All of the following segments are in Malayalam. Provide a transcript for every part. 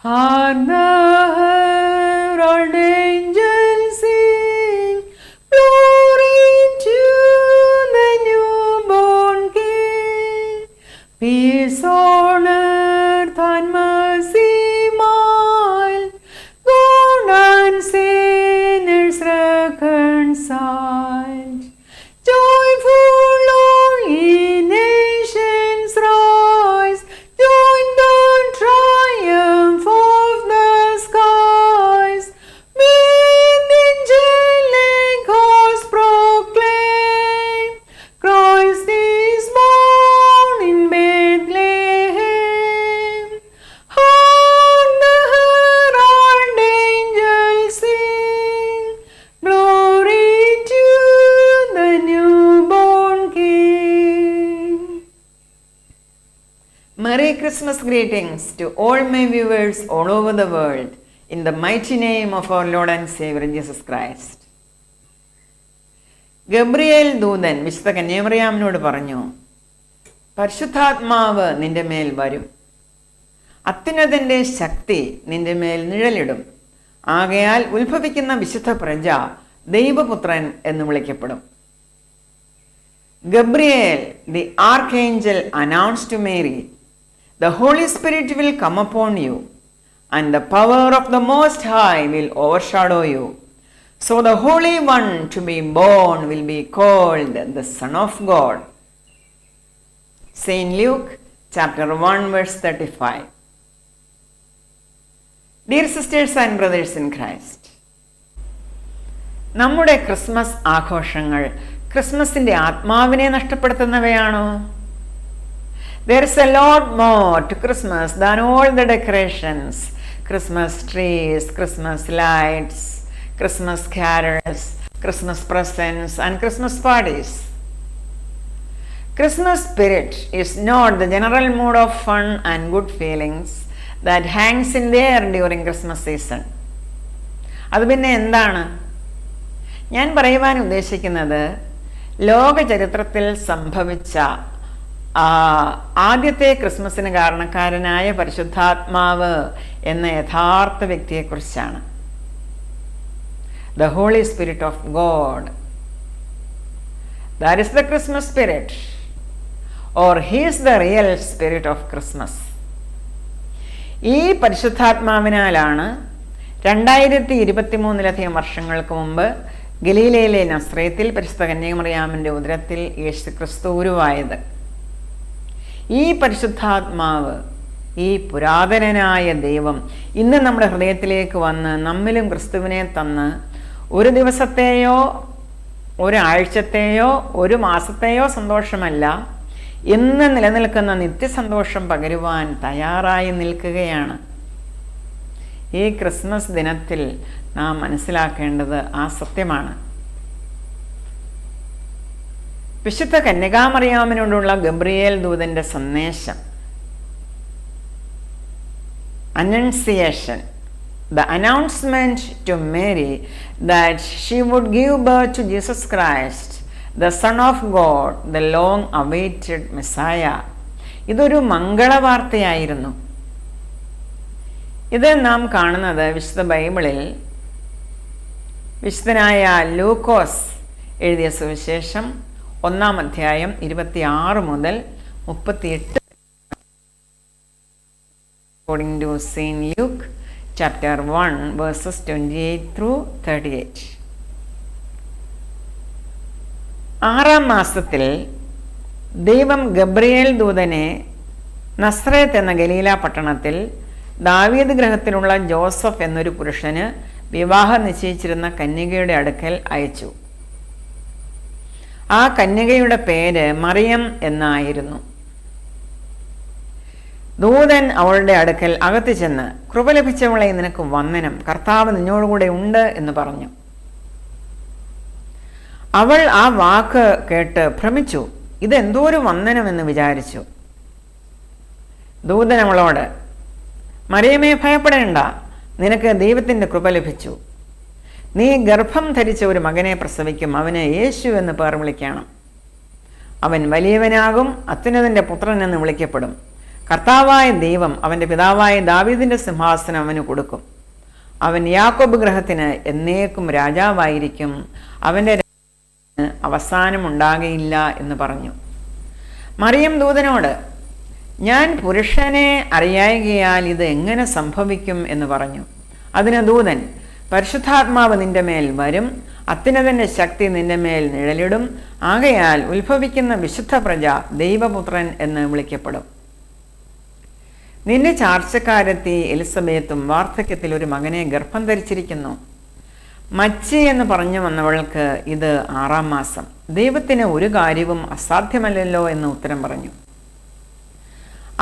On the herald angels sing, glory to the newborn King. Peace on earth and mercy mild, God and sinners reconciled. Joyful all ye nations rise, join the triumph of the skies. May the angelic host proclaim, Christ is born in Bethlehem. Hark the herald angels sing, glory to the newborn King. Merry Christmas greetings to all my viewers all over the world in the mighty name of our Lord and Savior Jesus Christ. Gabriel ദൂതൻ വിശുദ്ധ കന്യാമറിയാമിനോട് പറഞ്ഞു, പരിശുദ്ധാത്മാവ് നിന്റെ മേൽ വരും, അത്യുന്നതന്റെ ശക്തി നിന്റെ മേൽ നിഴലിടും, ആകയാൽ ഉത്ഭവിക്കുന്ന വിശുദ്ധ പ്രജ ദൈവപുത്രൻ എന്ന് വിളിക്കപ്പെടും. Gabriel, the archangel, announced to Mary, the Holy Spirit will come upon you, and the power of the Most High will overshadow you. So the Holy One to be born will be called the Son of God. St. Luke chapter 1 verse 35. Dear sisters and brothers in Christ, നമ്മുടെ ക്രിസ്മസ് ആഘോഷങ്ങൾ ക്രിസ്മസിൻ്റെ ആത്മാവിനെ നഷ്ടപ്പെടുത്തുന്നവയാണോ? There is a lot more to Christmas than all the decorations, Christmas trees, Christmas lights, Christmas carols, Christmas presents and Christmas parties. Christmas spirit is not the general mood of fun and good feelings that hangs in the air during Christmas season. അത് പിന്നെ എന്താണ്? ഞാൻ പറയുവാൻ ഉദ്ദേശിക്കുന്നത് ലോക ചരിത്രത്തിൽ സംഭവിച്ച ആദ്യത്തെ ക്രിസ്മസിന് കാരണക്കാരനായ പരിശുദ്ധാത്മാവ് എന്ന യഥാർത്ഥ വ്യക്തിയെക്കുറിച്ചാണ്. The Holy Spirit of God. That is the Christmas spirit, or He is the real spirit of Christmas. ഈ പരിശുദ്ധാത്മാവിനാലാണ് 2023 വർഷങ്ങൾക്ക് മുമ്പ് ഗലീലയിലെ നസ്രയത്തിൽ പരിശുദ്ധ കന്യാമറിയാമിൻ്റെ ഉദരത്തിൽ യേശുക്രിസ്തു ഉരുവായത്. ഈ പരിശുദ്ധാത്മാവ്, ഈ പുരാതനനായ ദൈവം ഇന്ന് നമ്മുടെ ഹൃദയത്തിലേക്ക് വന്ന് നമ്മിലും ക്രിസ്തുവിനെ തന്ന് ഒരു ദിവസത്തെയോ ഒരാഴ്ചത്തെയോ ഒരു മാസത്തെയോ സന്തോഷമല്ല, ഇന്ന് നിലനിൽക്കുന്ന നിത്യസന്തോഷം പകരുവാൻ തയ്യാറായി നിൽക്കുകയാണ്. ഈ ക്രിസ്മസ് ദിനത്തിൽ നാം മനസ്സിലാക്കേണ്ടത് ആ സത്യമാണ്. വിശുദ്ധ കന്യകാമറിയാമിനോടുള്ള ഗബ്രിയേൽ ദൂതന്റെ സന്ദേശം, Annunciation, the announcement to Mary that she would give birth to Jesus Christ, the Son of God, the long awaited Messiah. ഇതൊരു മംഗളവാർത്തയായിരുന്നു. ഇത് നാം കാണുന്നത് വിശുദ്ധ ബൈബിളിൽ വിശുദ്ധനായ ലൂക്കോസ് എഴുതിയ സുവിശേഷം 1-ാം അധ്യായം 26 മുതൽ 38. According to St. Luke chapter 1 verses 28 through 38. 6-ാം മാസത്തിൽ ദൈവം ഗബ്രിയേൽ ദൂതനെ നസ്രയത്ത് എന്ന ഗലീല പട്ടണത്തിൽ ദാവീദ് ഗൃഹത്തിലുള്ള ജോസഫ് എന്നൊരു പുരുഷന് വിവാഹം നിശ്ചയിച്ചിരുന്ന കന്യകയുടെ അടുക്കൽ അയച്ചു. ആ കന്യകയുടെ പേര് മറിയം എന്നായിരുന്നു. ദൂതൻ അവളുടെ അടുക്കൽ അകത്ത് ചെന്ന്, കൃപ ലഭിച്ചവളെ നിനക്ക് വന്ദനം, കർത്താവ് നിന്നോടുകൂടെ ഉണ്ട് എന്ന് പറഞ്ഞു. അവൾ ആ വാക്ക് കേട്ട് ഭ്രമിച്ചു, ഇതെന്തോ ഒരു വന്ദനമെന്ന് വിചാരിച്ചു. ദൂതൻ അവളോട്, മറിയമേ ഭയപ്പെടേണ്ട, നിനക്ക് ദൈവത്തിൻ്റെ കൃപ ലഭിച്ചു. നീ ഗർഭം ധരിച്ച ഒരു മകനെ പ്രസവിക്കും, അവന് യേശു എന്ന് പേർ വിളിക്കണം. അവൻ വലിയവനാകും, അത്യുന്നതൻ്റെ പുത്രൻ എന്ന് വിളിക്കപ്പെടും. കർത്താവായ ദൈവം അവൻ്റെ പിതാവായ ദാവീദിൻ്റെ സിംഹാസനം അവന് കൊടുക്കും. അവൻ യാക്കോബ് ഗൃഹത്തിന് എന്നേക്കും രാജാവായിരിക്കും. അവൻ്റെ അവസാനമുണ്ടാകയില്ല എന്ന് പറഞ്ഞു. മറിയം ദൂതനോട്, ഞാൻ പുരുഷനെ അറിയായികയാൽ ഇത് എങ്ങനെ സംഭവിക്കും എന്ന് പറഞ്ഞു. അതിന് ദൂതൻ, പരിശുദ്ധാത്മാവ് നിന്റെ മേൽ വരും, അത്യുന്നതന്റെ ശക്തി നിന്റെ മേൽ നിഴലിടും. ആകയാൽ ഉത്ഭവിക്കുന്ന വിശുദ്ധ പ്രജ ദൈവപുത്രൻ എന്ന് വിളിക്കപ്പെടും. നിന്റെ ചാർച്ചക്കാരത്തി എലിസബേത്തും വാർദ്ധക്യത്തിൽ ഒരു മകനെ ഗർഭം ധരിച്ചിരിക്കുന്നു. മച്ചി എന്ന് പറഞ്ഞു വന്നവൾക്ക് ഇത് 6-ാം മാസം. ദൈവത്തിന് ഒരു കാര്യവും അസാധ്യമല്ലല്ലോ എന്ന് ഉത്തരം പറഞ്ഞു.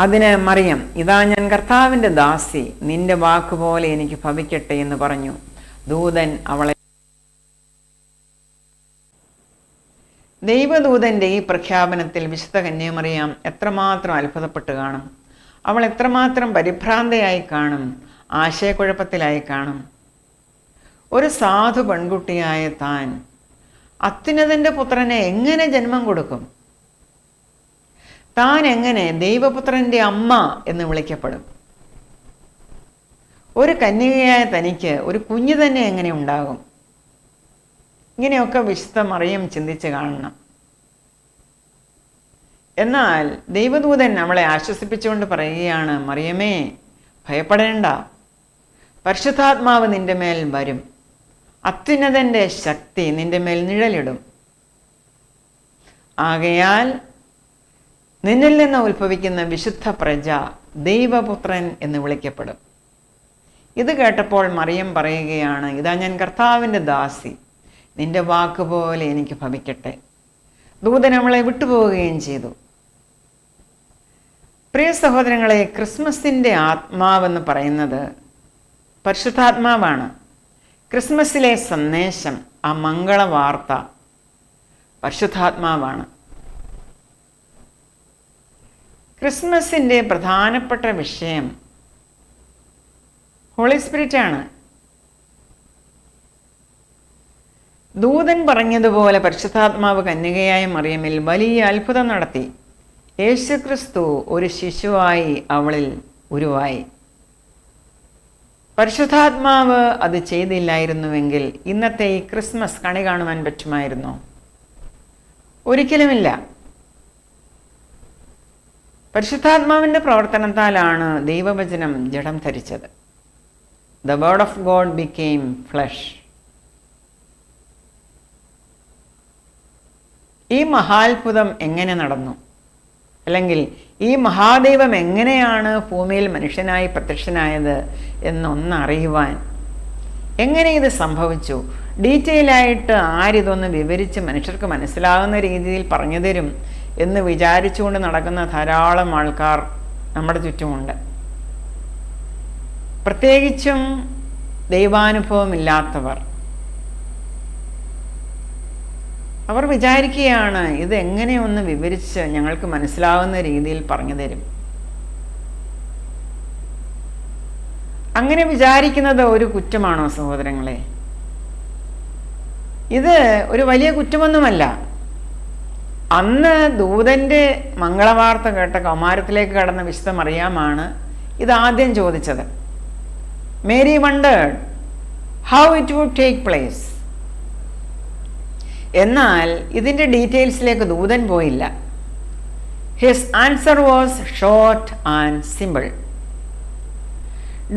അതിന് മറിയം, ഇതാ ഞാൻ കർത്താവിൻ്റെ ദാസി, നിന്റെ വാക്കുപോലെ എനിക്ക് ഭവിക്കട്ടെ എന്ന് പറഞ്ഞു. ദൂതൻ അവളെ ദൈവദൂതൻ്റെ ഈ പ്രഖ്യാപനത്തിൽ വിശുദ്ധ കന്യാമറിയാം എത്രമാത്രം അത്ഭുതപ്പെട്ട് കാണും. അവൾ എത്രമാത്രം പരിഭ്രാന്തയായി കാണും, ആശയക്കുഴപ്പത്തിലായി കാണും. ഒരു സാധു പെൺകുട്ടിയായ താൻ അത്യുന്നതന്റെ പുത്രനെ എങ്ങനെ ജന്മം കൊടുക്കും? താൻ എങ്ങനെ ദൈവപുത്രൻ്റെ അമ്മ എന്ന് വിളിക്കപ്പെടും? ഒരു കന്യകയായ തനിക്ക് ഒരു കുഞ്ഞ് തന്നെ എങ്ങനെ ഉണ്ടാകും? ഇങ്ങനെയൊക്കെ വിശുദ്ധ മറിയം ചിന്തിച്ച് കാണണം. എന്നാൽ ദൈവദൂതൻ അവളെ ആശ്വസിപ്പിച്ചുകൊണ്ട് പറയുകയാണ്, മറിയമേ, ഭയപ്പെടേണ്ട, പരിശുദ്ധാത്മാവ് നിന്റെ മേൽ വരും, അത്യുന്നതന്റെ ശക്തി നിന്റെ മേൽ നിഴലിടും. ആകയാൽ നിന്നിൽ നിന്ന് ഉത്ഭവിക്കുന്ന വിശുദ്ധ പ്രജ ദൈവപുത്രൻ എന്ന് വിളിക്കപ്പെടും. ഇത് കേട്ടപ്പോൾ മറിയം പറയുകയാണ്, ഇതാ ഞാൻ കർത്താവിൻ്റെ ദാസി, നിന്റെ വാക്കുപോലെ എനിക്ക് ഭവിക്കട്ടെ. ദൂതൻ അവളെ വിട്ടുപോവുകയും ചെയ്തു. പ്രിയ സഹോദരങ്ങളെ, ക്രിസ്മസിൻ്റെ ആത്മാവെന്ന് പറയുന്നത് പരിശുദ്ധാത്മാവാണ്. ക്രിസ്മസിലെ സന്ദേശം, ആ മംഗളവാർത്ത പരിശുദ്ധാത്മാവാണ്. ക്രിസ്മസിൻ്റെ പ്രധാനപ്പെട്ട വിഷയം ഹോളി സ്പിരിറ്റാണ്. ദൂതൻ പറഞ്ഞതുപോലെ പരിശുദ്ധാത്മാവ് കന്യകയായ മറിയമിൽ വലിയ അത്ഭുതം നടത്തി. യേശുക്രിസ്തു ഒരു ശിശുവായി അവളിൽ ഉരുവായി. പരിശുദ്ധാത്മാവ് അത് ചെയ്തില്ലായിരുന്നുവെങ്കിൽ ഇന്നത്തെ ഈ ക്രിസ്മസ് കണി കാണുവാൻ പറ്റുമായിരുന്നോ? ഒരിക്കലുമില്ല. പരിശുദ്ധാത്മാവിൻ്റെ പ്രവർത്തനത്താലാണ് ദൈവവചനം ജഡം ധരിച്ചത്. The word of God became flesh. ഈ മഹാത്ഭുതം എങ്ങനെ നടന്നു? അല്ലെങ്കിൽ ഈ മഹാദൈവം എങ്ങനെയാണ് ഭൂമിയിൽ മനുഷ്യനായി പ്രത്യക്ഷനായത് എന്നൊന്നറിയുവാൻ, എങ്ങനെ ഇത് സംഭവിച്ചു, ഡീറ്റെയിലായിട്ട് ആരിതൊന്ന് വിവരിച്ച് മനുഷ്യർക്ക് മനസ്സിലാകുന്ന രീതിയിൽ പറഞ്ഞു തരും എന്ന് വിചാരിച്ചുകൊണ്ട് നടക്കുന്ന ധാരാളം ആൾക്കാർ നമ്മുടെ ചുറ്റുമുണ്ട്. പ്രത്യേകിച്ചും ദൈവാനുഭവമില്ലാത്തവർ. അവർ വിചാരിക്കുകയാണ്, ഇത് എങ്ങനെയൊന്ന് വിവരിച്ച് ഞങ്ങൾക്ക് മനസ്സിലാവുന്ന രീതിയിൽ പറഞ്ഞു തരും. അങ്ങനെ വിചാരിക്കുന്നത് ഒരു കുറ്റമാണോ സഹോദരങ്ങളെ? ഇത് ഒരു വലിയ കുറ്റമൊന്നുമല്ല. അന്ന് ദൂതൻ്റെ മംഗളവാർത്ത കേട്ട കൗമാരത്തിലേക്ക് കടന്ന വിശുദ്ധ മറിയാമാണ് ഇതാദ്യം ചോദിച്ചത്. Mary wondered how it would take place. എന്നാൽ ഇതിൻ്റെ ഡീറ്റെയിൽസിലേക്ക് ദൂതൻ പോയില്ല. His answer was short and simple.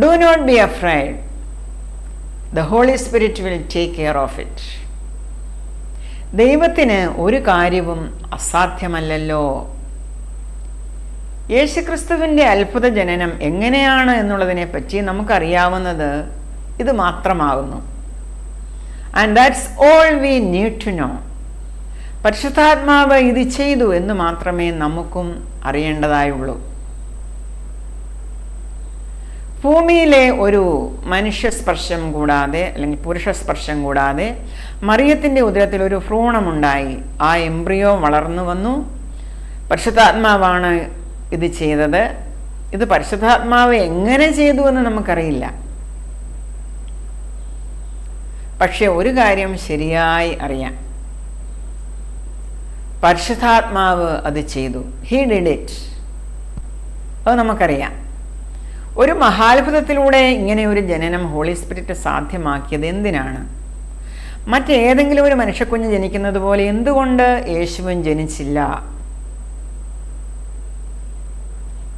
Do not be afraid, the Holy Spirit will take care of it. ദൈവത്തിന് ഒരു കാര്യവും അസാധ്യമല്ലല്ലോ. യേശുക്രിസ്തുവിൻ്റെ അത്ഭുത ജനനം എങ്ങനെയാണ് എന്നുള്ളതിനെ പറ്റി നമുക്കറിയാവുന്നത് ഇത് മാത്രമാകുന്നു. And that's all we need to know. പരിശുദ്ധാത്മാവ് ഇത് ചെയ്തു എന്ന് മാത്രമേ നമുക്കും അറിയേണ്ടതായുള്ളൂ. ഭൂമിയിലെ ഒരു മനുഷ്യസ്പർശം കൂടാതെ അല്ലെങ്കിൽ പുരുഷസ്പർശം കൂടാതെ മറിയത്തിൻ്റെ ഉദരത്തിൽ ഒരു ഭ്രൂണമുണ്ടായി. ആ എംബ്രിയോ വളർന്നു വന്നു. പരിശുദ്ധാത്മാവാണ് ഇത് ചെയ്തത്. ഇത് പരിശുദ്ധാത്മാവ് എങ്ങനെ ചെയ്തു എന്ന് നമുക്കറിയില്ല. പക്ഷെ ഒരു കാര്യം ശരിയായി അറിയാം, പരിശുദ്ധാത്മാവ് അത് ചെയ്തു. He did it. അത് നമുക്കറിയാം. ഒരു മഹാത്ഭുതത്തിലൂടെ ഇങ്ങനെ ഒരു ജനനം ഹോളി സ്പിരിറ്റ് സാധ്യമാക്കിയത് എന്തിനാണ്? മറ്റേതെങ്കിലും ഒരു മനുഷ്യക്കുഞ്ഞ് ജനിക്കുന്നത് പോലെ എന്തുകൊണ്ട് യേശുവും ജനിച്ചില്ല?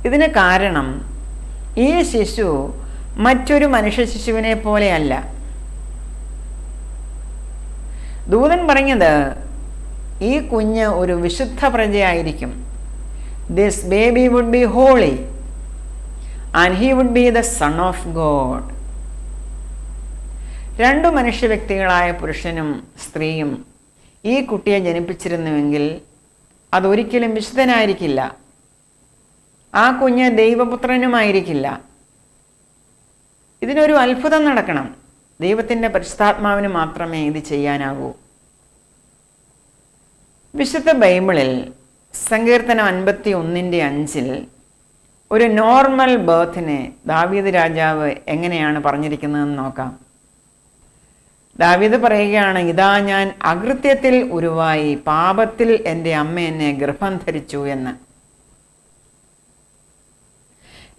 ഇതിന് കാരണം ഈ ശിശു മറ്റൊരു മനുഷ്യ ശിശുവിനെ പോലെയല്ല. ദൂതൻ പറഞ്ഞത് ഈ കുഞ്ഞ് ഒരു വിശുദ്ധ പ്രജയായിരിക്കും. This baby would be holy and he would be the son of God. രണ്ടു മനുഷ്യ വ്യക്തികളായ പുരുഷനും സ്ത്രീയും ഈ കുട്ടിയെ ജനിപ്പിച്ചിരുന്നുവെങ്കിൽ അതൊരിക്കലും വിശുദ്ധനായിരിക്കില്ല. ആ കുഞ്ഞ് ദൈവപുത്രനുമായിരിക്കില്ല. ഇതിനൊരു അത്ഭുതം നടക്കണം. ദൈവത്തിൻ്റെ പരിശുദ്ധാത്മാവിന് മാത്രമേ ഇത് ചെയ്യാനാകൂ. വിശുദ്ധ ബൈബിളിൽ സങ്കീർത്തനം 51:5 ഒരു നോർമൽ ബർത്തിനെ ദാവീദ് രാജാവ് എങ്ങനെയാണ് പറഞ്ഞിരിക്കുന്നതെന്ന് നോക്കാം. ദാവീദ് പറയുകയാണ്, ഇതാ ഞാൻ അകൃത്യത്തിൽ ഉരുവായി, പാപത്തിൽ എൻ്റെ അമ്മ എന്നെ ഗർഭം ധരിച്ചു എന്ന്.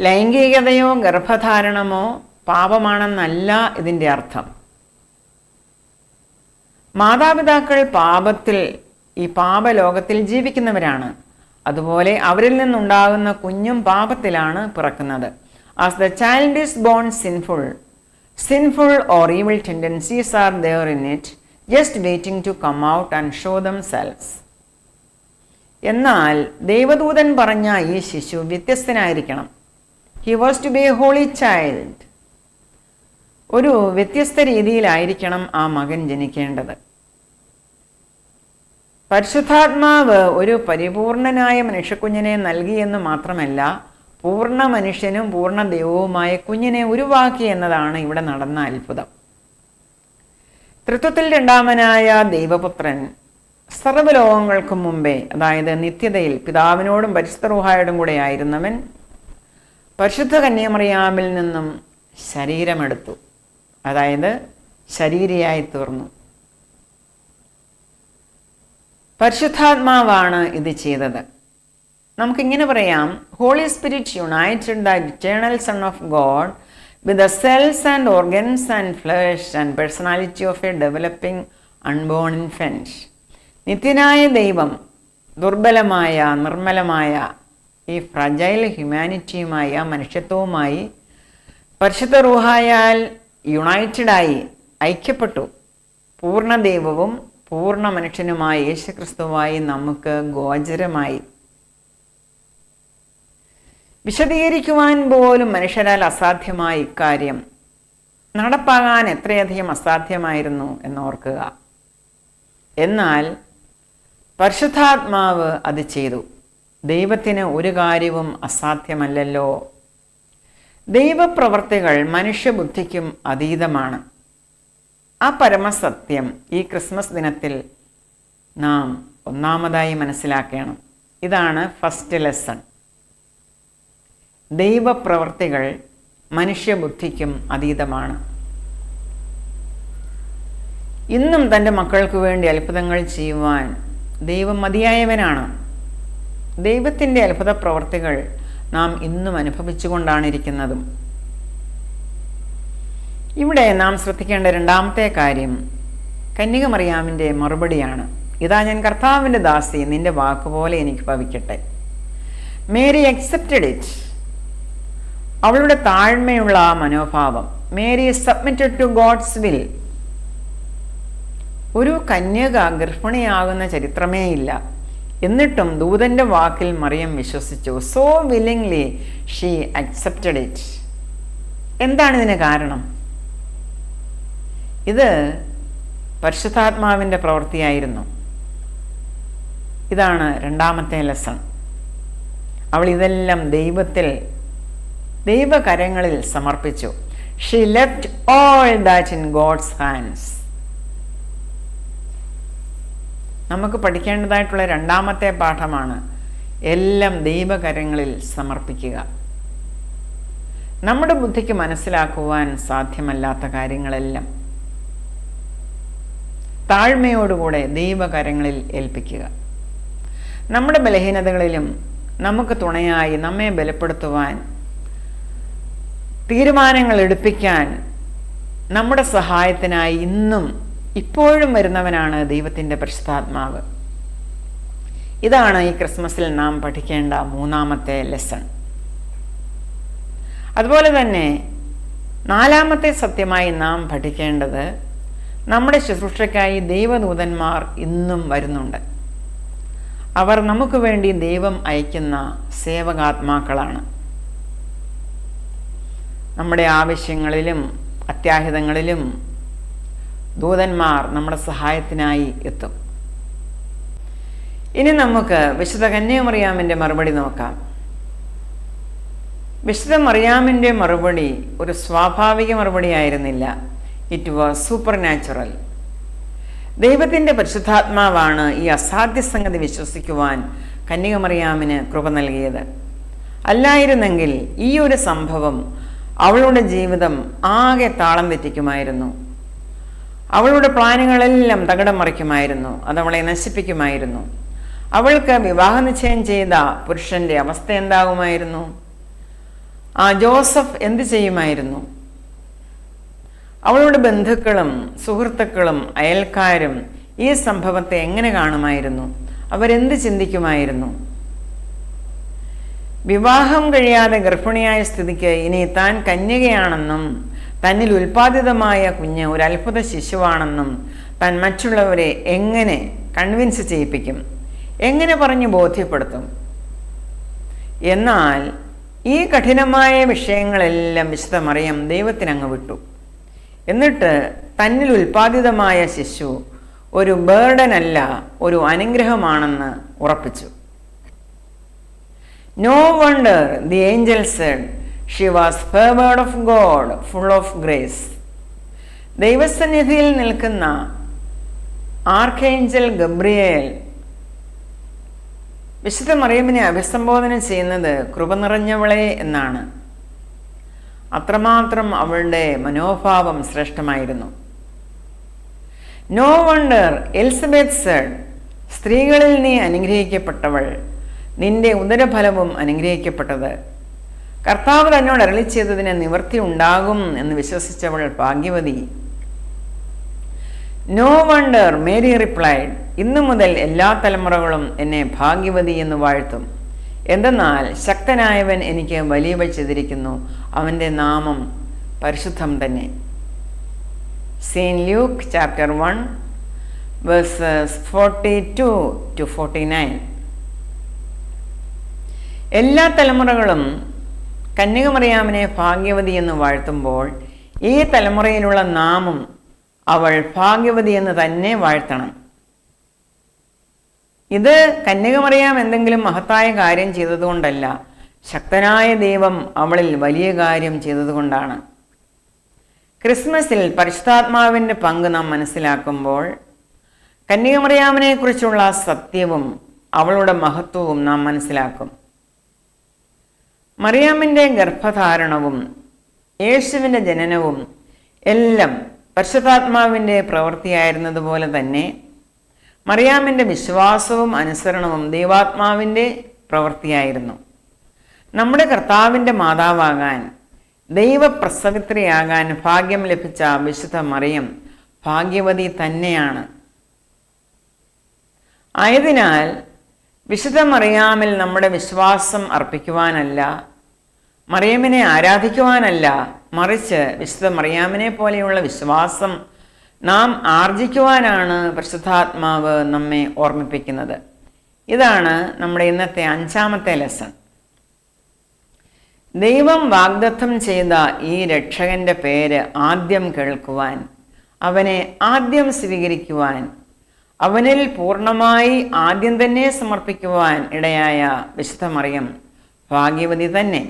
ലൈംഗികതയോ ഗർഭധാരണമോ പാപമാണെന്നല്ല ഇതിൻ്റെ അർത്ഥം. മാതാപിതാക്കൾ പാപത്തിൽ, ഈ പാപലോകത്തിൽ ജീവിക്കുന്നവരാണ്. അതുപോലെ അവരിൽ നിന്നുണ്ടാകുന്ന കുഞ്ഞും പാപത്തിലാണ് പിറക്കുന്നത്. As the child is born sinful or evil tendencies are there in it, just waiting to come out and show themselves. എന്നാൽ ദൈവദൂതൻ പറഞ്ഞ ഈ ശിശു വ്യത്യസ്തനായിരിക്കണം. He was to be a holy child. ഒരു വ്യത്യസ്ത രീതിയിലായിരിക്കണം ആ മകൻ ജനിക്കേണ്ടത്. പരിശുദ്ധാത്മാവ് ഒരു പരിപൂർണനായ മനുഷ്യക്കുഞ്ഞിനെ നൽകിയെന്ന് മാത്രമല്ല, പൂർണ്ണ മനുഷ്യനും പൂർണ്ണ ദൈവവുമായ കുഞ്ഞിനെ ഉരുവാക്കി എന്നതാണ് ഇവിടെ നടന്ന അത്ഭുതം. ത്രിത്വത്തിൽ രണ്ടാമനായ ദൈവപുത്രൻ സർവ്വലോകങ്ങൾക്കും മുമ്പേ, അതായത് നിത്യതയിൽ പിതാവിനോടും പരിശുദ്ധ റൂഹായോടും കൂടെ ആയിരുന്നവൻ പരിശുദ്ധ കന്യാമറിയാമിൽ നിന്നും ശരീരമെടുത്തു, അതായത് ശരീരിയായി തീർന്നു. പരിശുദ്ധാത്മാവാണ് ഇത് ചെയ്തത്. നമുക്കിങ്ങനെ പറയാം, Holy Spirit united the eternal son of God with the cells and organs and flesh and personality of a developing unborn infant. നിത്യനായ ദൈവം ദുർബലമായ, നിർമ്മലമായ ഈ ഫ്രജൈൽ ഹ്യൂമാനിറ്റിയുമായ, മനുഷ്യത്വവുമായി പരിശുദ്ധ റൂഹായാൽ യുണൈറ്റഡായി ഐക്യപ്പെട്ടു. പൂർണ്ണ ദൈവവും പൂർണ്ണ മനുഷ്യനുമായ യേശുക്രിസ്തുവായി നമുക്ക് ഗോചരമായി. വിശദീകരിക്കുവാൻ പോലും മനുഷ്യരാൽ അസാധ്യമായ ഇക്കാര്യം നടപ്പാകാൻ എത്രയധികം അസാധ്യമായിരുന്നു എന്നോർക്കുക. എന്നാൽ പരിശുദ്ധാത്മാവ് അത് ചെയ്തു. ദൈവത്തിന് ഒരു കാര്യവും അസാധ്യമല്ലല്ലോ. ദൈവപ്രവർത്തികൾ മനുഷ്യബുദ്ധിക്കും അതീതമാണ്. ആ പരമസത്യം ഈ ക്രിസ്മസ് ദിനത്തിൽ നാം ഒന്നാമതായി മനസ്സിലാക്കണം. ഇതാണ് ഫസ്റ്റ് ലെസൺ. ദൈവപ്രവർത്തികൾ മനുഷ്യബുദ്ധിക്കും അതീതമാണ്. ഇന്നും തൻ്റെ മക്കൾക്ക് വേണ്ടി അത്ഭുതങ്ങൾ ചെയ്യുവാൻ ദൈവം മതിയായവനാണ്. ദൈവത്തിൻ്റെ അത്ഭുത പ്രവർത്തികൾ നാം ഇന്നും അനുഭവിച്ചുകൊണ്ടാണ് ഇരിക്കുന്നതും. ഇവിടെ നാം ശ്രദ്ധിക്കേണ്ട രണ്ടാമത്തെ കാര്യം കന്യകമറിയാമിൻ്റെ മറുപടിയാണ്. ഇതാ ഞാൻ കർത്താവിൻ്റെ ദാസി, നിന്റെ വാക്കുപോലെ എനിക്ക് ഭവിക്കട്ടെ. Mary accepted it. അവളുടെ താഴ്മയുള്ള ആ മനോഭാവം. Mary submitted to God's will. ഒരു കന്യക ഗർഭിണിയാകുന്ന ചരിത്രമേ ഇല്ല. എന്നിട്ടും ദൂതൻ്റെ വാക്കിൽ മറിയം വിശ്വസിച്ചു. So willingly she accepted it. എന്താണ് ഇതിന് കാരണം? ഇത് പരിശുദ്ധാത്മാവിൻ്റെ പ്രവൃത്തിയായിരുന്നു. ഇതാണ് രണ്ടാമത്തെ ലെസൺ. അവൾ ഇതെല്ലാം ദൈവകരങ്ങളിൽ സമർപ്പിച്ചു. She left all that in God's hands. നമുക്ക് പഠിക്കേണ്ടതായിട്ടുള്ള രണ്ടാമത്തെ പാഠമാണ് എല്ലാം ദൈവകരങ്ങളിൽ സമർപ്പിക്കുക. നമ്മുടെ ബുദ്ധിക്ക് മനസ്സിലാക്കുവാൻ സാധ്യമല്ലാത്ത കാര്യങ്ങളെല്ലാം താഴ്മയോടുകൂടെ ദൈവകരങ്ങളിൽ ഏൽപ്പിക്കുക. നമ്മുടെ ബലഹീനതകളിലും നമുക്ക് തുണയായി നമ്മെ ബലപ്പെടുത്തുവാൻ, തീരുമാനങ്ങൾ എടുപ്പിക്കാൻ, നമ്മുടെ സഹായത്തിനായി ഇന്നും ഇപ്പോഴും വരുന്നവനാണ് ദൈവത്തിൻ്റെ പരിശുദ്ധാത്മാവ്. ഇതാണ് ഈ ക്രിസ്മസിൽ നാം പഠിക്കേണ്ട മൂന്നാമത്തെ ലെസൺ. അതുപോലെ തന്നെ നാലാമത്തെ സത്യമായി നാം പഠിക്കേണ്ടത്, നമ്മുടെ ശുശ്രൂഷയ്ക്കായി ദൈവദൂതന്മാർ ഇന്നും വരുന്നുണ്ട്. അവർ നമുക്ക് വേണ്ടി ദൈവം അയക്കുന്ന സേവകാത്മാക്കളാണ്. നമ്മുടെ ആവശ്യങ്ങളിലും അത്യാഹിതങ്ങളിലും ദൂതന്മാർ നമ്മുടെ സഹായത്തിനായി എത്തും. ഇനി നമുക്ക് വിശുദ്ധ കന്യാമറിയാമിൻ്റെ മറുപടി നോക്കാം. വിശുദ്ധ മറിയാമിൻ്റെ മറുപടി ഒരു സ്വാഭാവിക മറുപടി ആയിരുന്നില്ല. It was super natural. ദൈവത്തിൻ്റെ പരിശുദ്ധാത്മാവാണ് ഈ അസാധ്യ സംഗതി വിശ്വസിക്കുവാൻ കന്യകമറിയാമിന് കൃപ നൽകിയത്. അല്ലായിരുന്നെങ്കിൽ ഈ ഒരു സംഭവം അവളുടെ ജീവിതം ആകെ താളം തെറ്റിക്കുമായിരുന്നു. അവളുടെ പ്ലാനുകളെല്ലാം തകിടം മറിക്കുമായിരുന്നു. അതവളെ നശിപ്പിക്കുമായിരുന്നു. അവൾക്ക് വിവാഹ നിശ്ചയം ചെയ്ത പുരുഷൻ്റെ അവസ്ഥ എന്താകുമായിരുന്നു? ആ ജോസഫ് എന്തു ചെയ്യുമായിരുന്നു? അവളുടെ ബന്ധുക്കളും സുഹൃത്തുക്കളും അയൽക്കാരും ഈ സംഭവത്തെ എങ്ങനെ കാണുമായിരുന്നു? അവരെന്ത് ചിന്തിക്കുമായിരുന്നു? വിവാഹം കഴിയാതെ ഗർഭിണിയായ സ്ഥിതിക്ക് ഇനി താൻ കന്യകയാണെന്നും തന്നിൽ ഉൽപ്പാദിതമായ കുഞ്ഞ് ഒരു അത്ഭുത ശിശുവാണെന്നും താൻ മറ്റുള്ളവരെ എങ്ങനെ കൺവിൻസ് ചെയ്യിപ്പിക്കും? എങ്ങനെ പറഞ്ഞു ബോധ്യപ്പെടുത്തും? എന്നാൽ ഈ കഠിനമായ വിഷയങ്ങളെല്ലാം വിശുദ്ധ മറിയം ദൈവത്തിനങ്ങ് വിട്ടു. എന്നിട്ട് തന്നിൽ ഉൽപ്പാദിതമായ ശിശു ഒരു ബേർഡൻ അല്ല, ഒരു അനുഗ്രഹമാണെന്ന് ഉറപ്പിച്ചു. No wonder the angel said she was favored of God, full of grace. ദൈവസന്നിധിയിൽ നിൽക്കുന്ന ആർക്കേഞ്ചൽ ഗബ്രിയേൽ വിശുദ്ധ മറിയമിനെ അഭിസംബോധന ചെയ്യുന്നത് കൃപ നിറഞ്ഞവളെ എന്നാണ്. അത്രമാത്രം അവളുടെ മനോഭാവം ശ്രേഷ്ഠമായിരുന്നു. നോ വണ്ടർ എലിസബത്ത് സെഡ്, സ്ത്രീകളിൽ നീ അനുഗ്രഹിക്കപ്പെട്ടവൾ, നിന്റെ ഉദരഫലവും അനുഗ്രഹിക്കപ്പെട്ടത്. കർത്താവ് തന്നോട് അരുളി ചെയ്തതിന് നിവൃത്തി ഉണ്ടാകും എന്ന് വിശ്വസിച്ചവൾ ഭാഗ്യവതി. നോ വണ്ടർ മേരി റിപ്ലൈഡ്, ഇന്നു മുതൽ എല്ലാ തലമുറകളും എന്നെ ഭാഗ്യവതി എന്ന് വാഴ്ത്തും. എന്തെന്നാൽ ശക്തനായവൻ എനിക്ക് വലിയവ ചെയ്തിരിക്കുന്നു, അവൻ്റെ നാമം പരിശുദ്ധം തന്നെ. Saint Luke chapter 1 verses 42 to 49. എല്ലാ തലമുറകളും കന്യകമറിയാമിനെ ഭാഗ്യവതി എന്ന് വാഴ്ത്തുമ്പോൾ ഈ തലമുറയിലുള്ള നാമും അവൾ ഭാഗ്യവതി എന്ന് തന്നെ വാഴ്ത്തണം. ഇത് കന്യകമറിയാം എന്തെങ്കിലും മഹത്തായ കാര്യം ചെയ്തതുകൊണ്ടല്ല, ശക്തനായ ദൈവം അവളിൽ വലിയ കാര്യം ചെയ്തതുകൊണ്ടാണ്. ക്രിസ്മസിൽ പരിശുദ്ധാത്മാവിൻ്റെ പങ്ക് നാം മനസ്സിലാക്കുമ്പോൾ കന്യകമറിയാമിനെ കുറിച്ചുള്ള സത്യവും അവളുടെ മഹത്വവും നാം മനസ്സിലാക്കും. മറിയാമിൻ്റെ ഗർഭധാരണവും യേശുവിൻ്റെ ജനനവും എല്ലാം പരിശുദ്ധാത്മാവിൻ്റെ പ്രവൃത്തിയായിരുന്നതുപോലെ തന്നെ മറിയാമിൻ്റെ വിശ്വാസവും അനുസരണവും ദൈവാത്മാവിൻ്റെ പ്രവൃത്തിയായിരുന്നു. നമ്മുടെ കർത്താവിൻ്റെ മാതാവാകാൻ, ദൈവപ്രസവിത്രിയാകാൻ ഭാഗ്യം ലഭിച്ച വിശുദ്ധ മറിയം ഭാഗ്യവതി തന്നെയാണ്. ആയതിനാൽ വിശുദ്ധ മറിയാമിൽ നമ്മുടെ വിശ്വാസം അർപ്പിക്കുവാനല്ല, മറിയമിനെ ആരാധിക്കുവാനല്ല, മറിച്ച് വിശുദ്ധ മറിയാമിനെ പോലെയുള്ള വിശ്വാസം നാം ആർജിക്കുവാനാണ് പരിശുദ്ധാത്മാവ് നമ്മെ ഓർമ്മിപ്പിക്കുന്നത്. ഇതാണ് നമ്മുടെ ഇന്നത്തെ 5ാമത്തെ ലെസൺ. ദൈവം വാഗ്ദത്തം ചെയ്ത ഈ രക്ഷകന്റെ പേര് ആദ്യം കേൾക്കുവാൻ, അവനെ ആദ്യം സ്വീകരിക്കുവാൻ, അവനിൽ പൂർണ്ണമായി ആദ്യം തന്നെ സമർപ്പിക്കുവാൻ ഇടയായ വിശുദ്ധ മറിയം ഭാഗ്യവതി തന്നെ.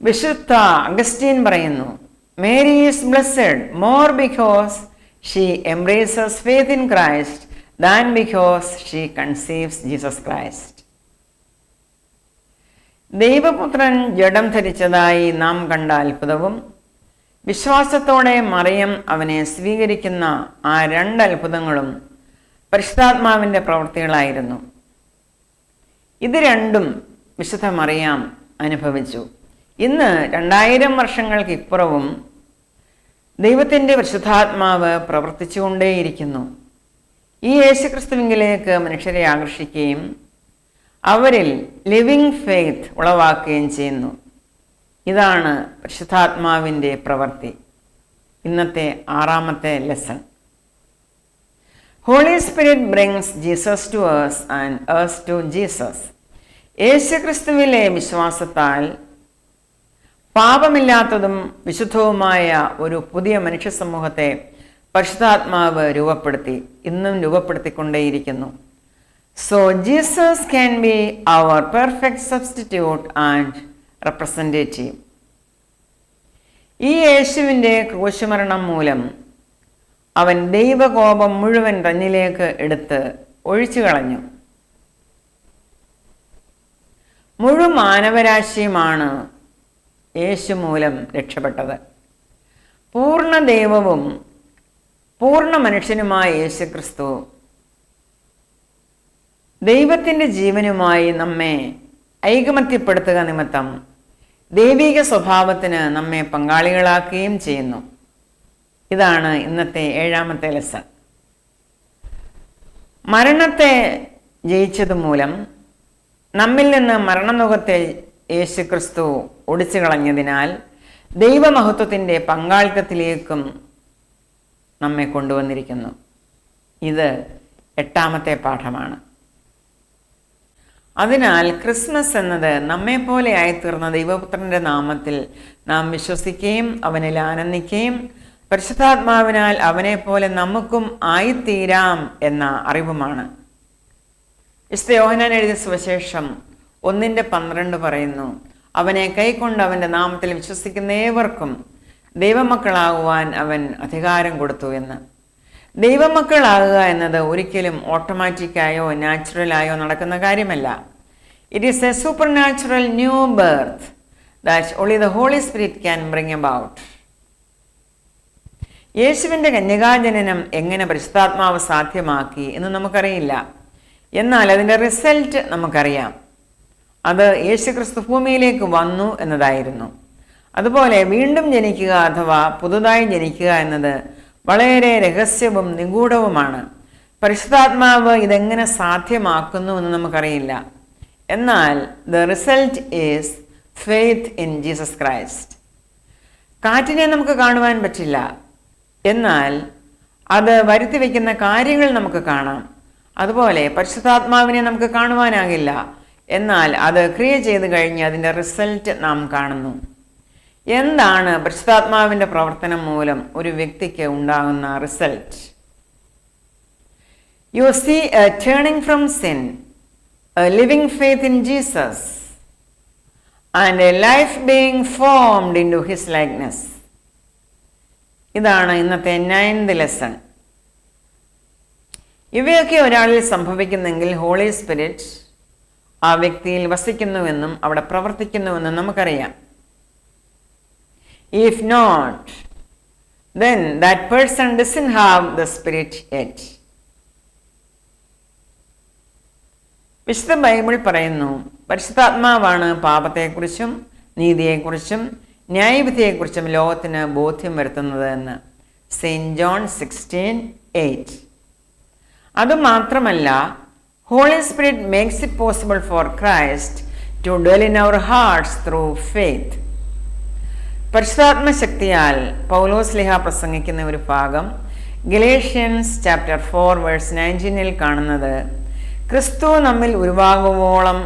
വിശുദ്ധ അഗസ്റ്റീൻ പറയുന്നു, Mary is blessed more because she embraces faith in Christ than because she conceives Jesus Christ. ദൈവപുത്രൻ ജഡം ധരിച്ചതായി നാം കണ്ട അത്ഭുതവും വിശ്വാസത്തോടെ മറിയം അവനെ സ്വീകരിക്കുന്ന ആ 2 അത്ഭുതങ്ങളും പരിശുദ്ധാത്മാവിൻ്റെ പ്രവൃത്തികളായിരുന്നു. ഇത് രണ്ടും വിശുദ്ധ മറിയാം അനുഭവിച്ചു. ഇന്ന് 2000 വർഷങ്ങൾക്കിപ്പുറവും ദൈവത്തിൻ്റെ പരിശുദ്ധാത്മാവ് പ്രവർത്തിച്ചുകൊണ്ടേയിരിക്കുന്നു. ഈ യേശുക്രിസ്തുവിങ്കിലേക്ക് മനുഷ്യരെ ആകർഷിക്കുകയും അവരിൽ ലിവിങ് ഫെയ്ത്ത് ഉളവാക്കുകയും ചെയ്യുന്നു. ഇതാണ് പരിശുദ്ധാത്മാവിൻ്റെ പ്രവൃത്തി. ഇന്നത്തെ 6ാമത്തെ lesson. Holy Spirit brings Jesus to us and us to Jesus. യേശുക്രിസ്തുവിലെ വിശ്വാസത്താൽ പാപമില്ലാത്തതും വിശുദ്ധവുമായ ഒരു പുതിയ മനുഷ്യ സമൂഹത്തെ പരിശുദ്ധാത്മാവ് രൂപപ്പെടുത്തി, ഇന്നും രൂപപ്പെടുത്തിക്കൊണ്ടേയിരിക്കുന്നു. So Jesus can be our perfect substitute and representative. ഈ യേശുവിൻ്റെ ക്രൂശുമരണം മൂലം അവൻ ദൈവകോപം മുഴുവൻ തന്നിലേക്ക് എടുത്ത് ഒഴിച്ചു കളഞ്ഞു. മുഴു മാനവരാശിയുമാണ് യേശു മൂലം രക്ഷപ്പെട്ടത്. പൂർണ്ണ ദൈവവും പൂർണ്ണ മനുഷ്യനുമായ യേശുക്രിസ്തു ദൈവത്തിൻ്റെ ജീവനുമായി നമ്മെ ഐകമത്യപ്പെടുത്തുക നിമിത്തം ദൈവിക സ്വഭാവത്തിന് നമ്മെ പങ്കാളികളാക്കുകയും ചെയ്യുന്നു. ഇതാണ് ഇന്നത്തെ 7ാമത്തെ ലെസൺ. മരണത്തെ ജയിച്ചതുമൂലം നമ്മിൽ നിന്ന് മരണനുഖത്തെ യേശുക്രിസ്തു ഒടിച്ചു കളഞ്ഞതിനാൽ ദൈവമഹത്വത്തിൻ്റെ പങ്കാളിത്തത്തിലേക്കും നമ്മെ കൊണ്ടുവന്നിരിക്കുന്നു. ഇത് 8ാമത്തെ പാഠമാണ്. അതിനാൽ ക്രിസ്മസ് എന്നത് നമ്മെപ്പോലെ ആയിത്തീർന്ന ദൈവപുത്രൻ്റെ നാമത്തിൽ നാം വിശ്വസിക്കുകയും അവനിൽ ആനന്ദിക്കുകയും പരിശുദ്ധാത്മാവിനാൽ അവനെപ്പോലെ നമുക്കും ആയിത്തീരാം എന്ന അറിവുമാണ്. വിശുദ്ധ യോഹന്നാൻ എഴുതിയ സുവിശേഷം 1:12 പറയുന്നു, അവനെ കൈക്കൊണ്ട് അവൻ്റെ നാമത്തിൽ വിശ്വസിക്കുന്ന ഏവർക്കും ദൈവമക്കളാകുവാൻ അവൻ അധികാരം കൊടുത്തു എന്ന്. ദൈവമക്കളാകുക എന്നത് ഒരിക്കലും ഓട്ടോമാറ്റിക്കായോ നാച്ചുറലായോ നടക്കുന്ന കാര്യമല്ല. It is a supernatural new birth that only the Holy Spirit can bring about. യേശുവിൻ്റെ കന്യകാജനനം എങ്ങനെ പരിശുദ്ധാത്മാവ് സാധ്യമാക്കി എന്ന് നമുക്കറിയില്ല. എന്നാൽ അതിൻ്റെ റിസൾട്ട് നമുക്കറിയാം. അത് യേശുക്രിസ്തു ഭൂമിയിലേക്ക് വന്നു എന്നതായിരുന്നു. അതുപോലെ വീണ്ടും ജനിക്കുക അഥവാ പുതുതായി ജനിക്കുക എന്നത് വളരെ രഹസ്യവും നിഗൂഢവുമാണ്. പരിശുദ്ധാത്മാവ് ഇതെങ്ങനെ സാധ്യമാക്കുന്നു എന്ന് നമുക്കറിയില്ല. എന്നാൽ the result is faith in Jesus Christ. കാറ്റിനെ നമുക്ക് കാണുവാൻ പറ്റില്ല, എന്നാൽ അത് വരുത്തി വയ്ക്കുന്ന കാര്യങ്ങൾ നമുക്ക് കാണാം. അതുപോലെ പരിശുദ്ധാത്മാവിനെ നമുക്ക് കാണുവാനാകില്ല, എന്നാൽ അത് ക്രിയ ചെയ്ത് കഴിഞ്ഞ് അതിൻ്റെ റിസൾട്ട് നാം കാണുന്നു. എന്താണ് പരിശുദ്ധാത്മാവിൻ്റെ പ്രവർത്തനം മൂലം ഒരു വ്യക്തിക്ക് ഉണ്ടാകുന്ന result? You see a turning from sin, a living faith in Jesus and a life being formed into his likeness. ഇതാണ് ഇന്നത്തെ 9th ലെസൺ. ഇവയൊക്കെ ഒരാളിൽ സംഭവിക്കുന്നെങ്കിൽ ഹോളി സ്പിരിറ്റ് ആ വ്യക്തിയിൽ വസിക്കുന്നുവെന്നും അവിടെ പ്രവർത്തിക്കുന്നുവെന്നും നമുക്കറിയാം. If not, then that person doesn't have the spirit yet. വിശുദ്ധ ബൈബിൾ പറയുന്നു, പരിശുദ്ധാത്മാവാണ് പാപത്തെക്കുറിച്ചും നീതിയെക്കുറിച്ചും ന്യായവിധിയെക്കുറിച്ചും ലോകത്തിന് ബോധ്യം വരുത്തുന്നത് എന്ന്. Saint John 16:8. അതുമാത്രമല്ല, Holy Spirit makes it possible for Christ to dwell in our hearts through faith. പരിശുദ്ധാത്മ ശക്തിയാൽ പൗലോസ്ലീഹ പ്രസംഗിക്കുന്ന ഒരു ഭാഗം ഗലേഷ്യൻസ് ചാപ്റ്റർ 4:19 കാണുന്നത്, ക്രിസ്തു നമ്മിൽ ഉരുവാകുവോളം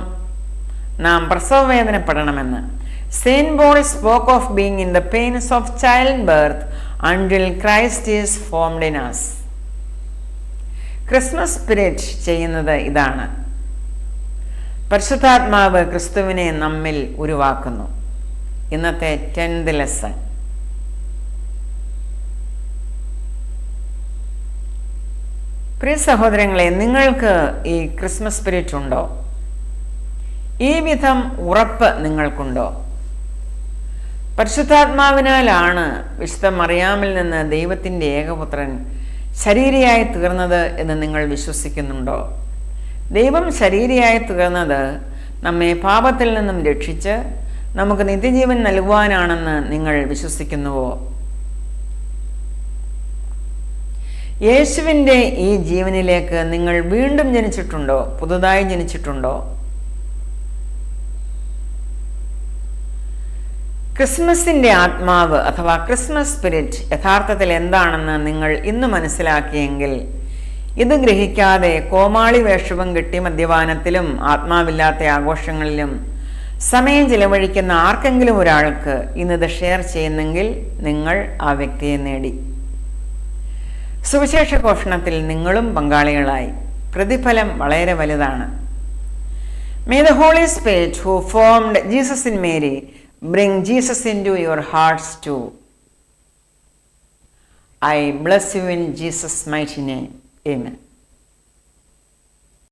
നാം പ്രസവവേദനപ്പെടണമെന്ന്. Saint Paul spoke of being in the pains of childbirth until Christ is formed in us. Christmas spirit ചെയ്യുന്നത് ഇതാണ്. പരിശുദ്ധാത്മാവ് ക്രിസ്തുവിനെ നമ്മിൽ ഉരുവാക്കുന്നു. ഇന്നത്തെ 10th ലെസൺ. പ്രിയ സഹോദരങ്ങളെ, നിങ്ങൾക്ക് ഈ ക്രിസ്മസ് സ്പിരിറ്റ് ഉണ്ടോ? ഈ വിധം ഉറപ്പ് നിങ്ങൾക്കുണ്ടോ? പരിശുദ്ധാത്മാവിനാലാണ് വിശുദ്ധ മറിയാമിൽ നിന്ന് ദൈവത്തിൻ്റെ ഏകപുത്രൻ ശരീരിയായി തീർന്നത് എന്ന് നിങ്ങൾ വിശ്വസിക്കുന്നുണ്ടോ? ദൈവം ശരീരിയായി തീർന്നത് നമ്മെ പാപത്തിൽ നിന്നും രക്ഷിച്ച് നമുക്ക് നിത്യജീവൻ നൽകുവാനാണെന്ന് നിങ്ങൾ വിശ്വസിക്കുന്നുവോ? യേശുവിൻ്റെ ഈ ജീവനിലേക്ക് നിങ്ങൾ വീണ്ടും ജനിച്ചിട്ടുണ്ടോ? പുതുതായി ജനിച്ചിട്ടുണ്ടോ? ക്രിസ്മസിൻ്റെ ആത്മാവ് അഥവാ ക്രിസ്മസ് സ്പിരിറ്റ് യഥാർത്ഥത്തിൽ എന്താണെന്ന് നിങ്ങൾ ഇന്ന് മനസ്സിലാക്കിയെങ്കിൽ ഇത് ഗ്രഹിക്കാതെ കോമാളി വേഷവും കെട്ടി മദ്യപാനത്തിലും ആത്മാവില്ലാത്ത ആഘോഷങ്ങളിലും സമയം ചിലവഴിക്കുന്ന ആർക്കെങ്കിലും ഒരാൾക്ക് ഇന്നത് ഷെയർ ചെയ്യുന്നെങ്കിൽ നിങ്ങൾ ആ വ്യക്തിയെ നേടി. സുവിശേഷ ഘോഷണത്തിൽ നിങ്ങളും പങ്കാളികളായി. പ്രതിഫലം വളരെ വലുതാണ്. May the Holy Spirit who formed Jesus in Mary bring Jesus into your hearts too. I bless you in Jesus' mighty name. Amen.